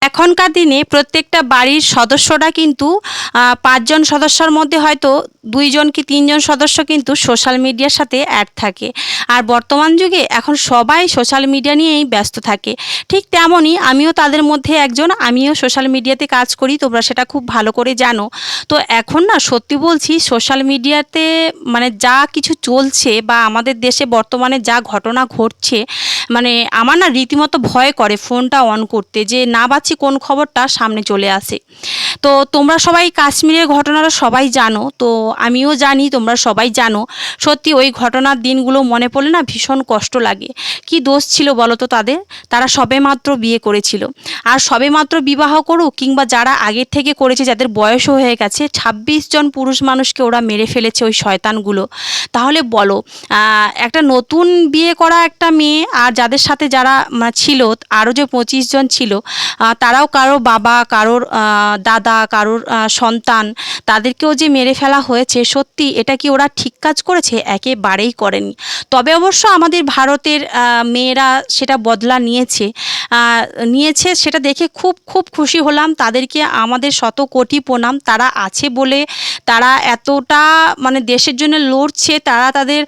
এখনকার দিনে প্রত্যেকটা বাড়ির সদস্যরা কিন্তু ৫ জন সদস্যর মধ্যে হয়তো ২ জন কি ৩ জন সদস্য কিন্তু সোশ্যাল মিডিয়ার সাথে অ্যাড থাকে। আর বর্তমান যুগে এখন সবাই সোশ্যাল মিডিয়া নিয়েই ব্যস্ত থাকে। ঠিক তেমনই আমিও তাদের মধ্যে একজন, আমিও সোশ্যাল মিডিয়াতে কাজ করি, তোমরা সেটা খুব ভালো করে জানো। তো এখন না সত্যি বলছি, সোশ্যাল মিডিয়াতে মানে যা কিছু চলছে বা আমাদের দেশে বর্তমানে যা ঘটনা ঘটছে, মানে আমার না রীতিমতো ভয় করে ফোনটা অন করতে, যে না পাচ্ছি কোন খবরটা সামনে চলে আসে। তো তোমরা সবাই কাশ্মীরের ঘটনাটা সবাই জানো, তো আমিও জানি, তোমরা সবাই জানো। সত্যি ওই ঘটনার দিনগুলো মনে পড়লে না ভীষণ কষ্ট লাগে। কি দোষ ছিল বলো তো তাদের? তারা সবেমাত্র বিয়ে করেছিল। আর সবেমাত্র বিবাহ করুক কিংবা যারা আগের থেকে করেছে, যাদের বয়সও হয়ে গেছে, ২৬ জন পুরুষ মানুষকে ওরা মেরে ফেলেছে ওই শয়তানগুলো। তাহলে বলো, একটা নতুন বিয়ে করা একটা মেয়ে আর যাদের সাথে যারা ছিল আরও যে ২৫ জন ছিল, তারাও কারোর বাবা, কারোর দাদা, কারোর সন্তান, তাদেরকেও যে মেরে ফেলা হয়েছে। সত্যি এটা কি ওরা ঠিক কাজ করেছে? একেবারেই করেনি। তবে অবশ্য আমাদের ভারতের মেয়েরা সেটা বদলা নিয়েছে, সেটা দেখে খুব খুব খুশি হলাম। তাদেরকে আমাদের শত কোটি প্রণাম। তারা আছে বলে তারা এতটা মানে দেশের জন্য লড়ছে। তারা তাদের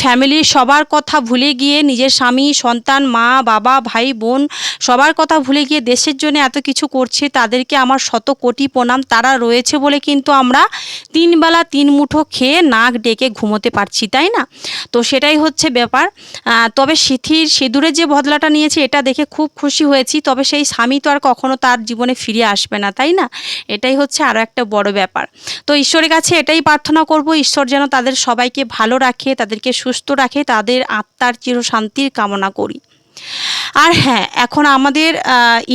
ফ্যামিলির সবার কথা ভুলে গিয়ে, নিজের স্বামী, সন্তান, মা, বাবা, ভাই, বোন সবার কথা ভুলে গিয়ে দেশের জন্য এত কিছু করছে। তাদেরকে আমার শত কোটি প্রণাম। তারা রয়েছে বলে কিন্তু আমরা ৩ বেলা ৩ মুঠো খেয়ে নাক ডেকে ঘুমোতে পারছি, তাই না? তো সেটাই হচ্ছে ব্যাপার। তবে সিঁদুরের যে বদলাটা নিয়েছে এটা দেখে খুব খুশি হয়েছি। তবে সেই স্বামী তো আর কখনো তার জীবনে ফিরে আসবে না, তাই না? এটাই হচ্ছে আরও একটা বড় ব্যাপার। তো ঈশ্বরের কাছে এটাই প্রার্থনা করব, ঈশ্বর যেন তাদের সবাইকে ভালো রাখে, তাদেরকে সুস্থ রাখে, তাদের আত্মার চিরশান্তির কামনা করি। আর হ্যাঁ, এখন আমাদের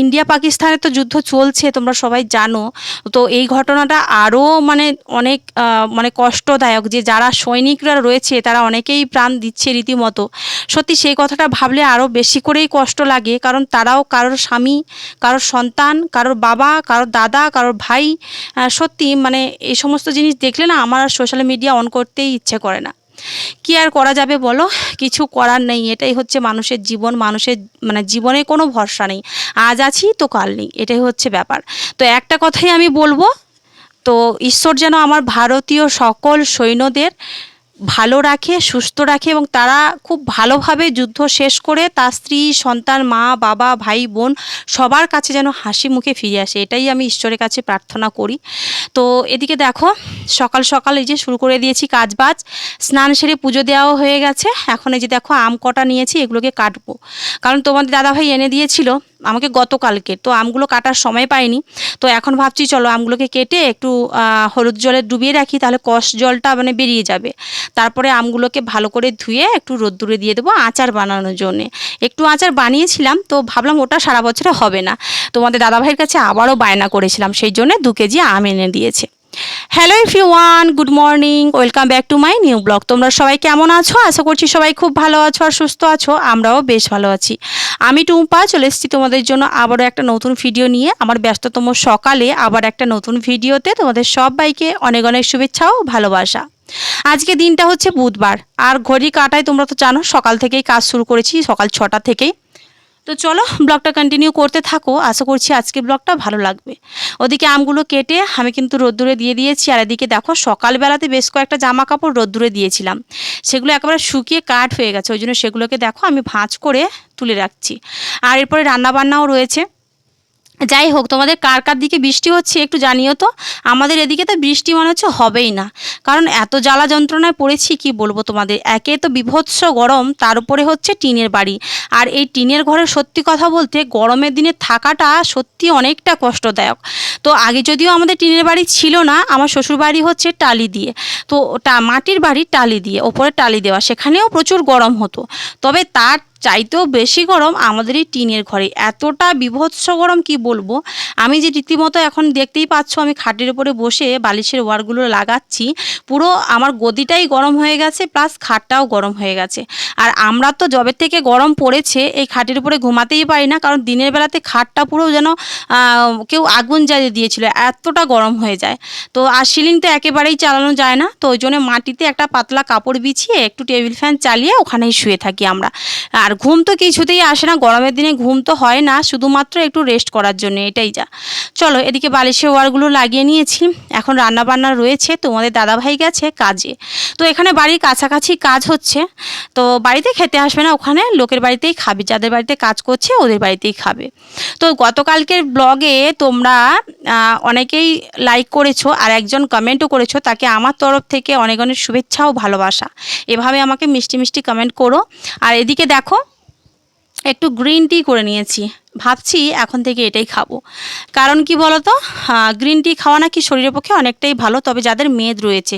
ইন্ডিয়া পাকিস্তানে তো যুদ্ধ চলছে, তোমরা সবাই জানো। তো এই ঘটনাটা আরও মানে অনেক মানে কষ্টদায়ক, যে যারা সৈনিকরা রয়েছে তারা অনেকেই প্রাণ দিচ্ছে রীতিমতো। সত্যি সেই কথাটা ভাবলে আরও বেশি করেই কষ্ট লাগে, কারণ তারাও কারোর স্বামী, কারোর সন্তান, কারোর বাবা, কারোর দাদা, কারোর ভাই। সত্যি মানে এই সমস্ত জিনিস দেখলে না আমার আর সোশ্যাল মিডিয়া অন করতেই ইচ্ছে করে না। কি আর করা যাবে বলো? কিছু করার নেই। এটাই হচ্ছে মানুষের জীবন, মানুষের মানে জীবনে কোনো ভরসা নেই। আজ আছি তো কাল নেই, এটাই হচ্ছে ব্যাপার। তো একটা কথাই আমি বলবো, তো ঈশ্বর যেন আমার ভারতীয় সকল সৈন্যদের ভালো রাখে, সুস্থ রাখে, এবং তারা খুব ভালোভাবে যুদ্ধ শেষ করে তার স্ত্রী, সন্তান, মা, বাবা, ভাই, বোন সবার কাছে যেন হাসি মুখে ফিরে আসে। এটাই আমি ঈশ্বরের কাছে প্রার্থনা করি। তো এদিকে দেখো, সকাল সকাল এই যে শুরু করে দিয়েছি কাজবাজ। স্নান সেরে পুজো দেওয়াও হয়ে গেছে। এখন এই যে দেখো আম কটা নিয়েছি, এগুলোকে কাটবো। কারণ তোমাদের দাদাভাই এনে দিয়েছিল আমাকে গতকালকে, তো আমগুলো কাটার সময় পাইনি। তো এখন ভাবছি চলো আমগুলোকে কেটে একটু হলুদ জলে ডুবিয়ে রাখি, তাহলে কষ জলটা মানে বেরিয়ে যাবে। তারপরে আমগুলোকে ভালো করে ধুয়ে একটু রোদ্দুরে দিয়ে দেবো আচার বানানোর জন্যে। একটু আচার বানিয়েছিলাম, তো ভাবলাম ওটা সারা বছরে হবে না। তোমাদের দাদাভাইয়ের কাছে আবারও বায়না করেছিলাম, সেই জন্যে 2 কেজি আম এনে দিয়েছে। Hello everyone, good morning, welcome back to my new blog. তোমরা সবাই কেমন আছো? আশা করছি সবাই খুব ভালো আছো আর সুস্থ আছো। আমরাও বেশ ভালো আছি। আমি টুম্পা চলে এসেছি তোমাদের জন্য আবারও একটা নতুন ভিডিও নিয়ে। আমার ব্যস্ততম সকালে আবার একটা নতুন ভিডিওতে তোমাদের সবাইকে অনেক অনেক শুভেচ্ছা ও ভালোবাসা। আজকে দিনটা হচ্ছে বুধবার, আর ঘড়ি কাটায় তোমরা তো জানো সকাল থেকেই কাজ শুরু করেছি, সকাল 6টা থেকেই। তো চলো ব্লগটা কন্টিনিউ করতে থাকো, আশা করছি আজকে ব্লগটা ভালো লাগবে। ওদিকে আমগুলো কেটে আমি কিন্তু রোদ্দুরে দিয়ে দিয়েছি, আর এদিকে দেখো সকালবেলাতে বেশ কয়েকটা জামা কাপড় রোদ্দুরে দিয়েছিলাম, সেগুলো একেবারে শুকিয়ে কাঠ হয়ে গেছে। ওই জন্য সেগুলোকে দেখো আমি ভাঁজ করে তুলে রাখছি। আর এরপরে রান্নাবান্নাও রয়েছে। যাই হোক, তোমাদের কার কার দিকে বৃষ্টি হচ্ছে একটু জানিও তো। আমাদের এদিকে তো বৃষ্টি মনে হচ্ছে হবেই না, কারণ এত জ্বালা যন্ত্রণায় পড়েছি কি বলবো তোমাদের। একে তো বিভৎস গরম, তার উপরে হচ্ছে টিনের বাড়ি। আর এই টিনের ঘরে সত্যি কথা বলতে গরমের দিনে থাকাটা সত্যি অনেকটা কষ্টদায়ক। তো আগে যদিও আমাদের টিনের বাড়ি ছিল না, আমার শ্বশুর বাড়ি হচ্ছে টালি দিয়ে, তো মাটির বাড়ি টালি দিয়ে, ওপরে টালি দেওয়া, সেখানেও প্রচুর গরম হতো। তবে তার চাইতেও বেশি গরম আমাদের এই টিনের ঘরে, এতটা বিভৎস গরম কি বলবো। আমি যে রীতিমতো এখন দেখতেই পাচ্ছ আমি খাটের উপরে বসে বালিশের ওয়ারগুলো লাগাচ্ছি, পুরো আমার গদিটাই গরম হয়ে গেছে, প্লাস খাটটাও গরম হয়ে গেছে। আর আমরা তো যবে থেকে গরম পড়েছে এই খাটের উপরে ঘুমাতেই পারি না, কারণ দিনের বেলাতে খাটটা পুরো যেন কেউ আগুন জ্বালিয়ে দিয়েছিল, এতটা গরম হয়ে যায়। তো আর সিলিং তো একেবারেই চালানো যায় না, তো ওই জন্য মাটিতে একটা পাতলা কাপড় বিছিয়ে একটু টেবিল ফ্যান চালিয়ে ওখানেই শুয়ে থাকি আমরা। আর ঘুম তো কিছুতেই আসে না, গরমের দিনে ঘুম তো হয় না, শুধুমাত্র একটু রেস্ট করার জন্য, এটাই যা। চলো এদিকে বালিশের ওয়ারগুলো লাগিয়ে নিয়েছি, এখন রান্না বান্না রয়েছে, তোমাদের দাদাভাই গেছে কাজে। তো এখানে বাড়ির কাছাকাছি কাজ হচ্ছে, তো বাড়িতে খেতে আসবে না, ওখানে লোকের বাড়িতেই খাবে, যাদের বাড়িতে কাজ করছে ওদের বাড়িতেই খাবে। তো গতকালকের ব্লগে তোমরা অনেকেই লাইক করেছো আর একজন কমেন্টও করেছো, তাকে আমার তরফ থেকে অনেক অনেক শুভেচ্ছা ও ভালোবাসা। এভাবে আমাকে মিষ্টি মিষ্টি কমেন্ট করো। আর এদিকে দেখো একটু গ্রিন টি করে নিয়েছি, ভাবছি এখন থেকে এটাই খাবো। কারণ কি বলো তো, গ্রিন টি খাওয়া নাকি শরীরের পক্ষে অনেকটাই ভালো, তবে যাদের মেদ রয়েছে।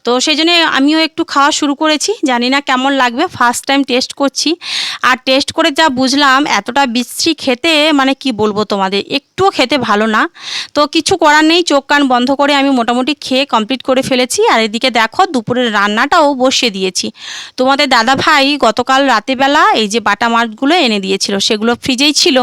তো সেই জন্য আমিও একটু খাওয়া শুরু করেছি, জানি না কেমন লাগবে, ফার্স্ট টাইম টেস্ট করছি। আর টেস্ট করে যা বুঝলাম এতটা বিশ্রী খেতে, মানে কি বলবো তোমাদের, একটুও খেতে ভালো না। তো কিছু করার নেই, চোখ কান বন্ধ করে আমি মোটামুটি খেয়ে কমপ্লিট করে ফেলেছি। আর এদিকে দেখো দুপুরের রান্নাটাও বসিয়ে দিয়েছি। তোমাদের দাদা ভাই গতকাল রাতেবেলা এই যে বাটা মাছগুলো এনে দিয়েছিল, সেগুলো ফ্রিজেই ছিল,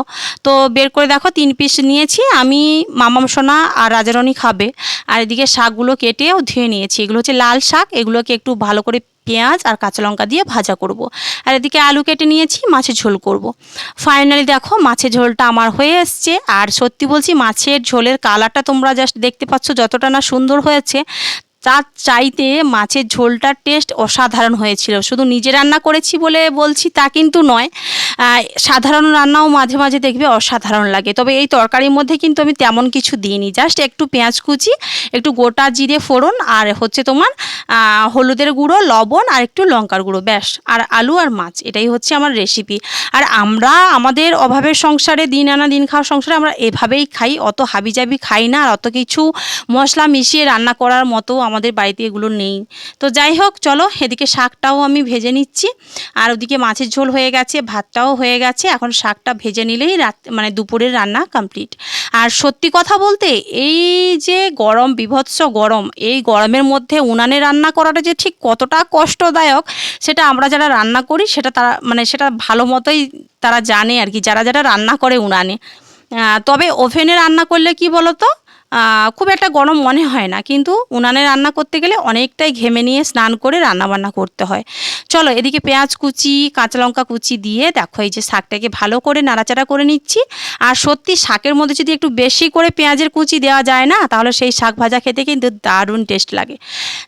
তো বের করে দেখো 3 পিস নিয়েছি, আমি, মামাম সোনা আর রাজারণী খাবে। আর এদিকে শাকগুলো কেটেও ধুয়ে নিয়েছি, এগুলো হচ্ছে লাল শাক, এগুলোকে একটু ভালো করে পেঁয়াজ আর কাঁচা লঙ্কা দিয়ে ভাজা করব। আর এদিকে আলু কেটে নিয়েছি, মাছের ঝোল করব। ফাইনালি দেখো মাছের ঝোলটা আমার হয়ে এসছে। আর সত্যি বলছি, মাছের ঝোলের কালারটা তোমরা জাস্ট দেখতে পাচ্ছ যতটা না সুন্দর হয়েছে, তার চাইতে মাছের ঝোলটার টেস্ট অসাধারণ হয়েছিল। শুধু নিজে রান্না করেছি বলে বলছি তা কিন্তু নয়, সাধারণ রান্নাও মাঝে মাঝে দেখবে অসাধারণ লাগে। তবে এই তরকারির মধ্যে কিন্তু আমি তেমন কিছু দিইনি, জাস্ট একটু পেঁয়াজ কুচি, একটু গোটা জিরে ফোড়ন, আর হচ্ছে তোমার হলুদের গুঁড়ো, লবণ আর একটু লঙ্কার গুঁড়ো, ব্যাস। আর আলু আর মাছ, এটাই হচ্ছে আমার রেসিপি। আর আমরা আমাদের অভাবের সংসারে, দিন আনা দিন খাওয়ার সংসারে আমরা এভাবেই খাই, অত হাবিজাবি খাই না, আর অত কিছু মশলা মিশিয়ে রান্না করার মতো আমাদের বাড়িতে এগুলো নেই। তো যাই হোক, চলো এদিকে শাকটাও আমি ভেজে নিচ্ছি। আর ওদিকে মাছের ঝোল হয়ে গেছে, ভাতটাও হয়ে গেছে, এখন শাকটা ভেজে নিলেই মানে দুপুরের রান্না কমপ্লিট। আর সত্যি কথা বলতে, এই যে গরম, বিভৎস গরম, এই গরমের মধ্যে উনানে রান্না করাটা যে ঠিক কতটা কষ্টদায়ক, সেটা আমরা যারা রান্না করি সেটা তারা, মানে সেটা ভালো মতোই তারা জানে আর কি, যারা যারা রান্না করে উনানে। তবে ওভেনে রান্না করলে কি বলো তো, খুব একটা গরম মনে হয় না, কিন্তু উনানে রান্না করতে গেলে অনেকটাই ঘেমে নিয়ে স্নান করে রান্নাবান্না করতে হয়। চলো এদিকে পেঁয়াজ কুচি, কাঁচা লঙ্কা কুচি দিয়ে দেখো এই যে শাকটাকে ভালো করে নাড়াচাড়া করে নিচ্ছি। আর সত্যি শাকের মধ্যে যদি একটু বেশি করে পেঁয়াজের কুচি দেওয়া যায় না, তাহলে সেই শাক ভাজা খেতে কিন্তু দারুণ টেস্ট লাগে।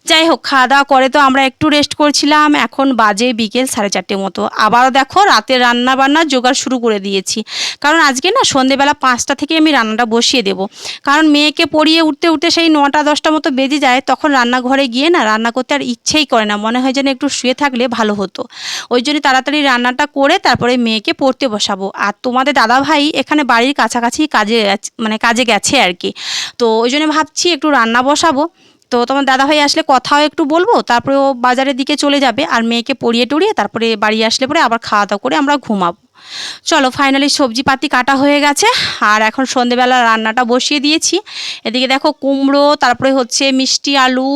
যাই হোক, খাওয়া দাওয়া করে তো আমরা একটু রেস্ট করছিলাম, এখন বাজে বিকেল 4:30 মতো। আবারও দেখো রাতের রান্না বান্নার জোগাড় শুরু করে দিয়েছি, কারণ আজকে না সন্ধেবেলা 5টা থেকে আমি রান্নাটা বসিয়ে দেবো। কারণ মেয়েকে পড়িয়ে উঠতে উঠতে সেই 9টা 10টা মতো বেজে যায়, তখন রান্নাঘরে গিয়ে না রান্না করতে আর ইচ্ছেই করে না, মনে হয় যেন একটু শুয়ে থাকলে ভালো হতো। ওই জন্য তাড়াতাড়ি রান্নাটা করে তারপরে মেয়েকে পড়তে বসাবো। আর তোমাদের দাদাভাই এখানে বাড়ির কাছাকাছি কাজে গেছে আর কি, তো ওই জন্য ভাবছি একটু রান্না বসাবো। তো তোমার দাদাভাই আসলে কথাও একটু বলবো, তারপরে ও বাজারের দিকে চলে যাবে, আর মেয়েকে পড়িয়ে টড়িয়ে তারপরে বাড়ি আসলে পরে আবার খাওয়া দাওয়া করে আমরা ঘুমাবো। চলো ফাইনালি সবজিপাতি কাটা হয়ে গেছে, আর এখন সন্ধেবেলা রান্নাটা বসিয়ে দিয়েছি। এদিকে দেখো কুমড়ো, তারপরে হচ্ছে মিষ্টি আলু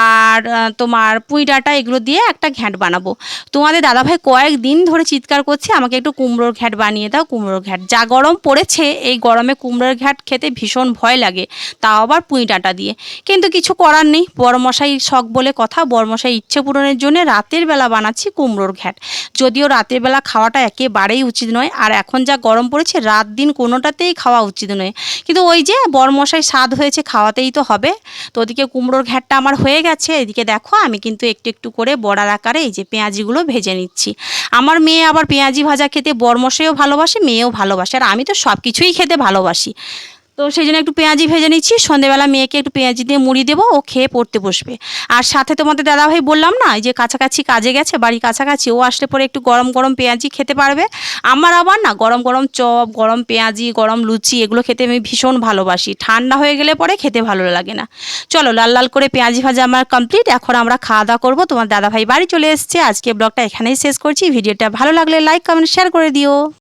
আর তোমার পুঁই ডাঁটা, এগুলো দিয়ে একটা ঘ্যাঁট বানাবো। তোমাদের দাদাভাই কয়েকদিন ধরে চিৎকার করছে আমাকে একটু কুমড়োর ঘ্যাঁট বানিয়ে দাও, কুমড়োর ঘ্যাঁট। যা গরম পড়েছে, এই গরমে কুমড়োর ঘ্যাঁট খেতে ভীষণ ভয় লাগে, তাও আবার পুঁই ডাঁটা দিয়ে। কিন্তু কিছু করার নেই, বড়মশাই শখ বলে কথা, বড়মশাই ইচ্ছে পূরণের জন্য রাতের বেলা বানাচ্ছি কুমড়োর ঘ্যাঁট। যদিও রাতের বেলা খাওয়াটা একেবারেই উচিত নয়, আর এখন যা গরম পড়েছে রাত দিন কোনোটাতেই খাওয়া উচিত নয়, কিন্তু ওই যে বড়মশাই স্বাদ হয়েছে, খাওয়াতেই তো হবে। তো ওদিকে কুমড়োর ঘ্যাঁটটা আমার হয়ে গেছে। এদিকে দেখো আমি কিন্তু একটু একটু করে বড়ার আকারে এই যে পেঁয়াজিগুলো ভেজে নিচ্ছি। আমার মেয়ে আবার পেঁয়াজি ভাজা খেতে বড়মশাইও ভালোবাসে, মেয়েও ভালোবাসে, আর আমি তো সব কিছুই খেতে ভালোবাসি। তো সেই জন্য একটু পেঁয়াজি ভেজে নিচ্ছি, সন্ধেবেলা মেয়েকে একটু পেঁয়াজি দিয়ে মুড়ি দেবো, ও খেয়ে পড়তে বসবে। আর সাথে তোমাদের দাদাভাই বললাম না, এই যে কাছাকাছি কাজে গেছে, বাড়ির কাছাকাছি, ও আসলে পরে একটু গরম গরম পেঁয়াজি খেতে পারবে। আমার আবার না গরম গরম চপ, গরম পেঁয়াজি, গরম লুচি, এগুলো খেতে আমি ভীষণ ভালোবাসি, ঠান্ডা হয়ে গেলে পরে খেতে ভালো লাগে না। চলো লাল লাল করে পেঁয়াজি ভাজা আমার কমপ্লিট, এখন আমরা খাওয়া দাওয়া করবো। তোমার দাদাভাই বাড়ি চলে এসছে। আজকে ব্লগটা এখানেই শেষ করছি। ভিডিওটা ভালো লাগলে লাইক কমেন্ট শেয়ার করে দিও।